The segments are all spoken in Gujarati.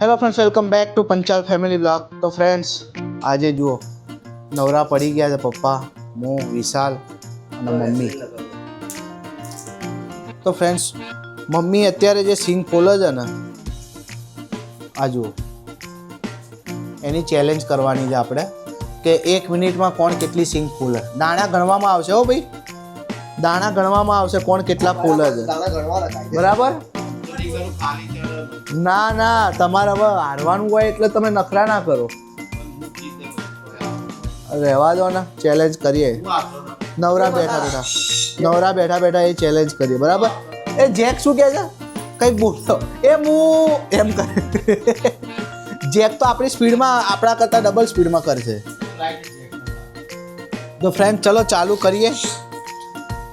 Hello friends, welcome back to Panchal family blog. તો ફ્રેન્ડ્સ, આજે જુઓ નવરા પડી ગયા છે પપ્પા, હું, વિશાલ અને મમ્મી. તો ફ્રેન્ડ્સ, મમ્મી અત્યારે જે સિંગ ખોલે છે ને, આ જુઓ, એની ચેલેન્જ કરવાની છે આપણે કે 1 મિનિટમાં કોણ કેટલી સિંગ ખોલે. દાણા ગણવામાં આવશે. હો ભાઈ, દાણા ગણવામાં આવશે કોણ કેટલા ખોલે છે, બરાબર? ના ના, તમારે હવે હારવાનું હોય એટલે તમે નખરા ના કરો. રહેવા દો ને, ચેલેન્જ કરીએ. નવરા બેઠા એ ચેલેન્જ કરીએ, બરાબર? એ જેક શું કહે છે, કંઈક બોલતો એ હું એમ કરે. જેક તો આપણી સ્પીડમાં, આપણા કરતાં ડબલ સ્પીડમાં કરશે. તો ફ્રેન્ડ, ચલો ચાલુ કરીએ.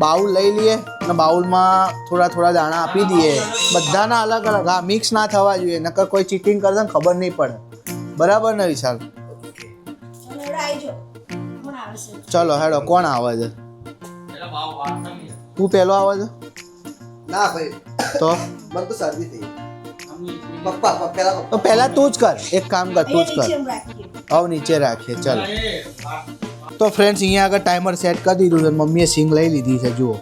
બાઉલ લઈ લઈએ અને બાઉલમાં થોડા દાણા આપી દઈએ, બધાના અલગ અલગ. હા, મિક્સ ના થવા જોઈએ, નકર કોઈ ચીટિંગ કરશે ને ખબર નહીં પડે. બરાબર ને વિશાલ? ચલો હેડો, કોણ આવે છે? તું પહેલો આવે છે? ના ભાઈ, તો મને તો શરદી થઈ. પપ્પા પહેલા તો પહેલા તું જ કર. એક કામ કર, તું જ કર. હવે નીચે રાખીએ. ચલો તો ફ્રેન્ડ્સ, અહીંયા આગળ ટાઈમર સેટ કરી દીધું છે. મમ્મીએ સિંગ લઈ લીધી છે, જુઓ.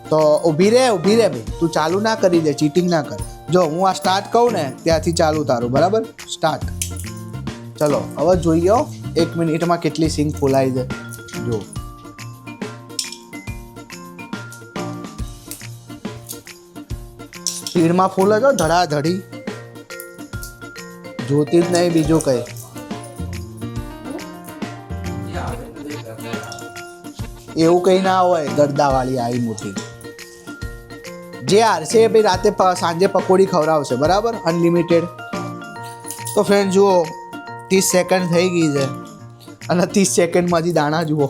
તો ઊભી રહે ભાઈ, તું ચાલુ ના કરી દે, ચીટિંગ ના કર. જો હું આ સ્ટાર્ટ કહું ને ત્યાંથી ચાલુ તારું, બરાબર? સ્ટાર્ટ. ચલો હવે જોઈએ 1 મિનિટમાં કેટલી સિંગ ફોલાય છે. જો સ્પીડમાં ફૂલે છો, ધડાધડી. જોતી જ નહીં બીજું કઈ. એવું કંઈ ના હોય, ગરદાવાળી આવી મોટી. જે હારશે એ ભાઈ રાતે સાંજે પકોડી ખવડાવશે, બરાબર? અનલિમિટેડ. તો ફ્રેન્ડ જુઓ, 30 સેકન્ડ થઈ ગઈ છે અને 30 સેકન્ડમાં હજી દાણા જુઓ.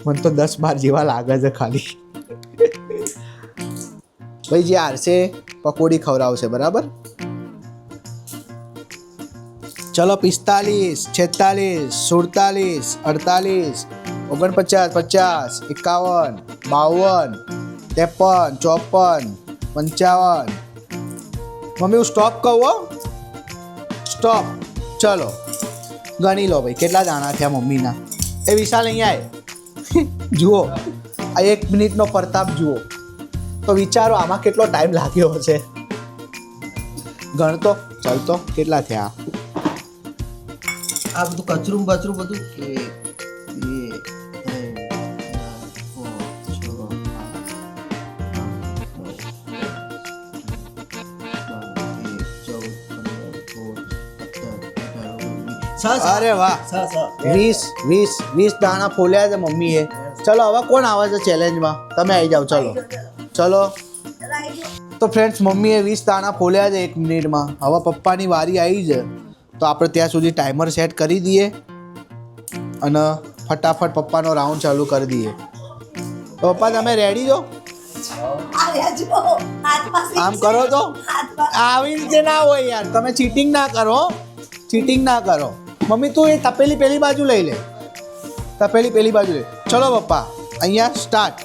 મને તો 10-12 જેવા લાગે છે ખાલી. ભાઈ જે હારશે પકોડી ખવડાવશે, બરાબર? ચલો 45, 46, 47, 48, 49, 50, 51, 52, 53, 54, 55. મમ્મી હું સ્ટોપ કહું હો, સ્ટોપ. ચલો ગણી લો ભાઈ કેટલા દાણા થયા મમ્મીના. એ વિશાલ અહીંયા આવે. જુઓ આ 1 મિનિટનો પ્રતાપ જુઓ. તો વિચારો આમાં કેટલો ટાઈમ લાગ્યો હશે. ગણતો ચાલતો કેટલા થયા. આ બધું કચરું બધું અરે વાહ, 20 દાણા ફોલ્યા છે મમ્મીએ. ચલો હવે કોણ આવે છે ચેલેન્જમાં? તમે આવી જાઓ. ચલો તો ફ્રેન્ડ્સ, મમ્મીએ 20 દાણા ફોલ્યા છે 1 મિનિટમાં. હવે પપ્પાની વારી આવી છે, તો આપણે ત્યાં સુધી ટાઈમર સેટ કરી દઈએ અને ફટાફટ પપ્પાનો રાઉન્ડ ચાલુ કરી દઈએ. તો પપ્પા તમે રેડી છો? આમ કરો તો આવી રીતે ના હોય યાર, તમે ચીટિંગ ના કરો. મમ્મી તું એ તપેલી પેલી બાજુ લઈ લે. ચલો પપ્પા, અહીંયા સ્ટાર્ટ.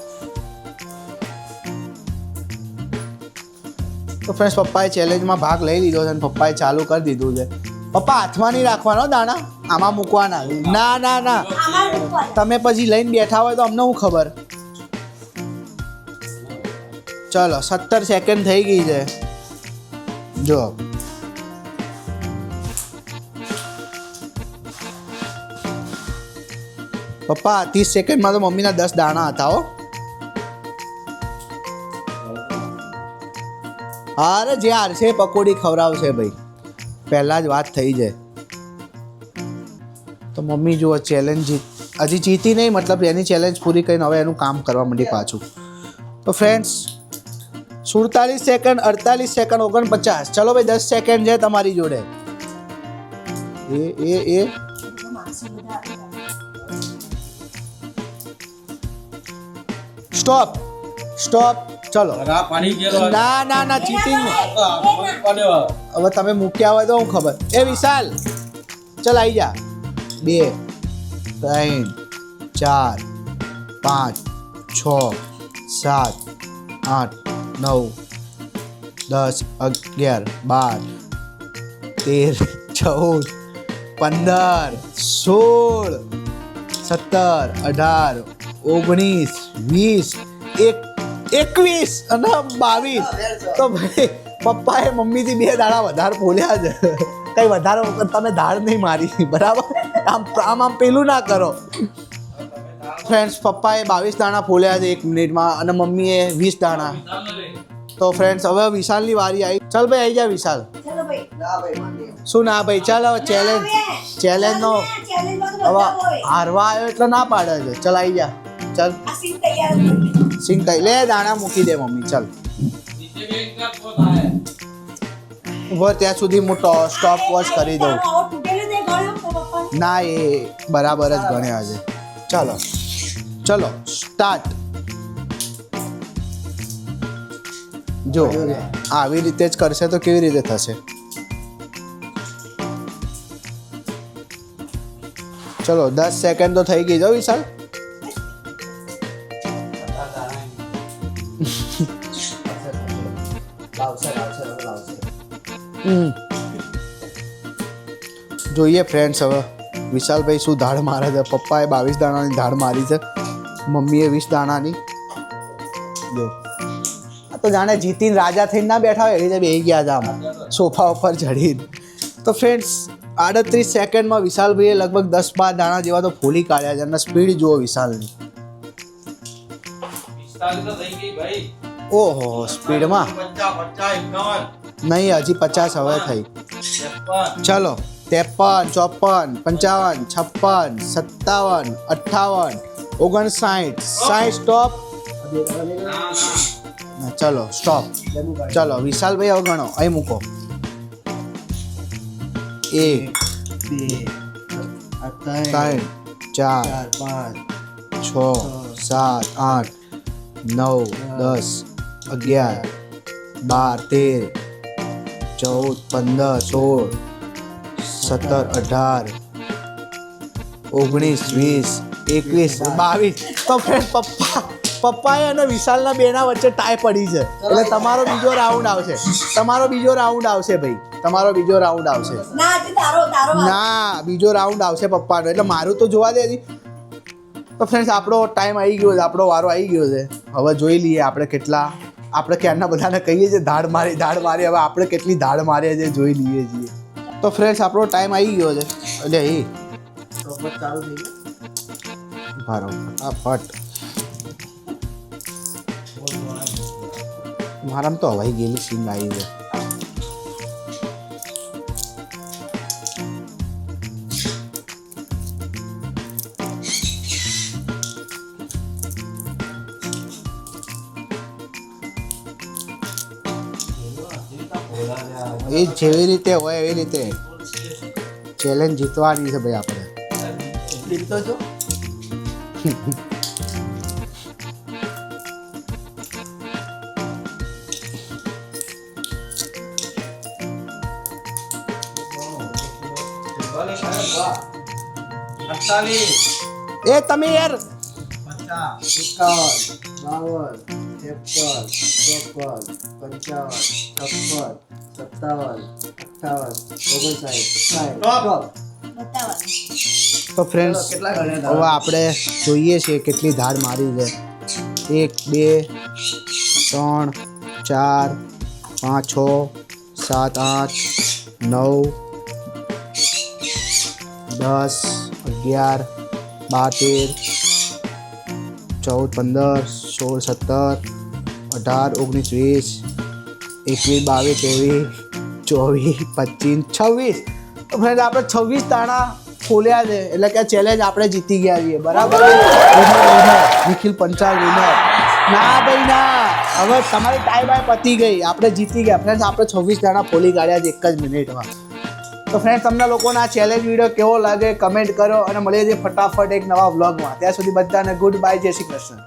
તો ફ્રેન્ડ્સ, પપ્પાએ ચેલેન્જમાં ભાગ લઈ લીધો છે અને પપ્પાએ ચાલુ કરી દીધું છે. પપ્પા હાથમાં નહીં રાખવાનો દાણા, આમાં મૂકવાના. ના, તમે પછી લઈને બેઠા હોય તો અમને શું ખબર. ચલો 17 સેકન્ડ થઈ ગઈ છે. જો પપ્પા 30 સેકન્ડમાં તો મમ્મીના 10 દાણા હતા. હો અરે જે હારશે પકોડી ખવડાવશે ભાઈ, પહેલા જ વાત થઈ છે. તો મમ્મી જુઓ ચેલેન્જ હજી જીતી નહીં, મતલબ એની ચેલેન્જ પૂરી કરીને હવે એનું કામ કરવા માંડી પાછું. તો ફ્રેન્ડ્સ, 47 સેકન્ડ, 48 સેકન્ડ, 49. ચલો ભાઈ 10 સેકન્ડ છે તમારી જોડે. એ સ્ટોપ. ચલો ના ચીટિંગ. હવે તમે મૂક્યા હોય તો હું ખબર. એ વિશાલ ચલ આવી જા. 2, 3, 4, 5, 6, 7, 8, 9, 10, 11, 12, 13 14 15 16 17 18 19 20 21 અને 22 તો ભાઈ પપ્પાએ મમ્મીથી 2 દાડા વધારે ફોલ્યા છે. કઈ વધારે વખત તમે ધાડ નહીં મારી, બરાબર? આમ પેલું ના કરો. ફ્રેન્ડ્સ, પપ્પાએ 22 દાણા ફોલ્યા છે 1 મિનિટમાં અને મમ્મીએ 20 દાણા. તો ફ્રેન્ડ્સ, હવે વિશાલની વારી આવી. ચાલ ભાઈ, આવી જા વિશાલ. ના ભાઈ માની. શું ના ભાઈ? ચાલ હવે ચેલેન્જનો હવે હારવા આવ્યો એટલે ના પાડે છે. ચાલ આવી જા. ચાલ સિંગ તઈ લે, દાણા મૂકી દે મમ્મી. ચાલ ઉભો, ત્યાં સુધી હું સ્ટોપ વોચ કરી દઉં. ના, એ બરાબર જ ગણ્યા છે. ચાલો ચલો સ્ટાર્ટ. જો આવી રીતે જ કરશે તો કેવી રીતે થશે? ચલો 10 સેકન્ડ તો થઈ ગઈ. જો વિશાલ, જોઈએ ફ્રેન્ડ્સ હવે વિશાલભાઈ શું ધાડ મારે છે. પપ્પાએ 22 દાણાની ધાડ મારી છે, મમ્મીએ 20 દાણાની. જો આ તો જાણે જીતીને રાજા થઈને ના બેઠા હોય એ રીતે બેસી ગયા છે આમ સોફા ઉપર ચડીને. તો ફ્રેન્ડ્સ, 38 સેકન્ડમાં વિશાલભાઈએ લગભગ 10-12 દાણા જેવા તો ફોલી કાઢ્યા છે અને સ્પીડ જુઓ વિશાલની. ઓહો, સ્પીડમાં નહીં, હજી 50 હવે થઈ. ચલો 53 54 55 56 57 58 60 સ્ટોપ. ચલો સ્ટોપ. ચલો વિશાલભાઈ હવે ગણો. અહીં મૂકો. 1 2 3 4 5 6 7 8 9 10 11 12 13 14 15 16 17 18 19 20 21 22. તો ફ્રેન્ડ, પપ્પાએ અને વિશાલના બેના વચ્ચે ટાઈ પડી છે એટલે તમારો બીજો રાઉન્ડ આવશે. ભાઈ, તમારો બીજો રાઉન્ડ આવશે. ના, બીજો રાઉન્ડ આવશે પપ્પાનો, એટલે મારું તો જોવા દે હજી. તો ફ્રેન્ડ્સ, આપણો ટાઈમ આવી ગયો છે, આપણો વારો આવી ગયો છે. હવે જોઈ લઈએ આપણે ક્યારના બધાને કહીએ છીએ ધાડ મારી. હવે આપણે કેટલી ધાડ મારીએ છીએ જોઈ લઈએ છીએ. તો ફ્રેન્ડ્સ, આપણો ટાઈમ આવી ગયો છે. એટલે એ ચાલુ થઈ ગયું. ફટાફટ મારામાં તો હવાઈ ગયેલી સિંગ આવી છે. એ જેવી રીતે હોય એવી રીતે ચેલેન્જ જીતવાની છે ભાઈ આપણે. જીતતો છો? એ તમે યાર 51 52 53 54 55 56 57 58 59 તો ફ્રેન્ડ્સ, કેટલા ગણ્યા હવે આપણે જોઈએ છીએ કેટલી ધાડ મારી છે. 1 2 3 4 5 6 7 8 9 10 11 12 13 14 15 16 17 18 19 20 21 22 23 24 25 26. તો ફ્રેન્ડ, આપણે 26 દાણા ખોલ્યા છે એટલે કે ચેલેન્જ આપણે જીતી ગયા છીએ, બરાબર? નિખિલ પંચાલ વિનર. ના ભાઈ ના, હવે તમારી ટાઈમ પતી ગઈ, આપણે જીતી ગયા. ફ્રેન્ડ્સ, આપણે 26 દાણા ખોલી કાઢ્યા છે 1 જ મિનિટમાં. તો ફ્રેન્ડ, તમને લોકોના આ ચેલેન્જ વિડીયો કેવો લાગે કમેન્ટ કરો અને મળીએ છીએ ફટાફટ એક નવા વ્લોગમાં. ત્યાં સુધી બધાને ગુડ બાય, જય શ્રી કૃષ્ણ.